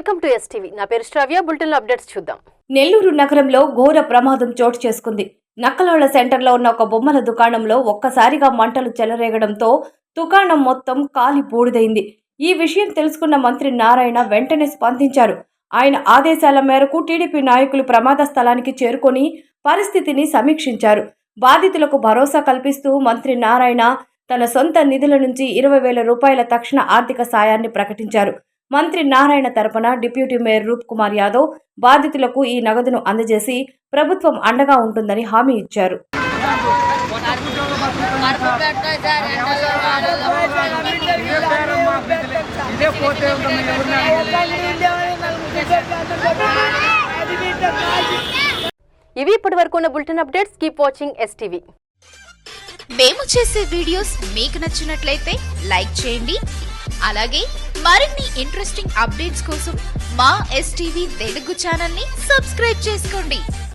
Welcome to STV. నా పేరు శ్రావ్య. Bulletin updates చూద్దాం. నెల్లూరు నగరంలో ఘోర ప్రమాదం చోటు చేసుకుంది. నక్కలోళ్ల సెంటర్లో ఉన్న ఒక బొమ్మల దుకాణంలో ఒక్కసారిగా మంటలు చెలరేగడంతో దుకాణం మొత్తం కాలి బూడిదైంది. ఈ విషయం తెలుసుకున్న మంత్రి నారాయణ వెంటనే స్పందించారు. ఆయన ఆదేశాల మేరకు టీడీపీ నాయకులు ప్రమాద స్థలానికి చేరుకొని పరిస్థితిని సమీక్షించారు. బాధితులకు భరోసా కల్పిస్తూ మంత్రి నారాయణ తన సొంత నిధుల నుంచి 20,000 రూపాయల తక్షణ ఆర్థిక సాయాన్ని ప్రకటించారు. మంత్రి నారాయణ తరపున డిప్యూటీ మేయర్ రూప్ కుమార్ యాదవ్ బాధితులకు ఈ నగదును అందజేసి ప్రభుత్వం అండగా ఉంటుందని హామీ ఇచ్చారు. ఇవి ఇప్పటివరకు ఉన్న bulletin updates. Keep watching STV. మేము చేసే వీడియోస్ మీకు నచ్చినట్లయితే లైక్ చేయండి. అలాగే మరిన్ని ఇంట్రెస్టింగ్ అప్డేట్స్ కోసం మా ఎస్టీవీ తెలుగు ఛానల్ ని సబ్స్క్రైబ్ చేసుకోండి.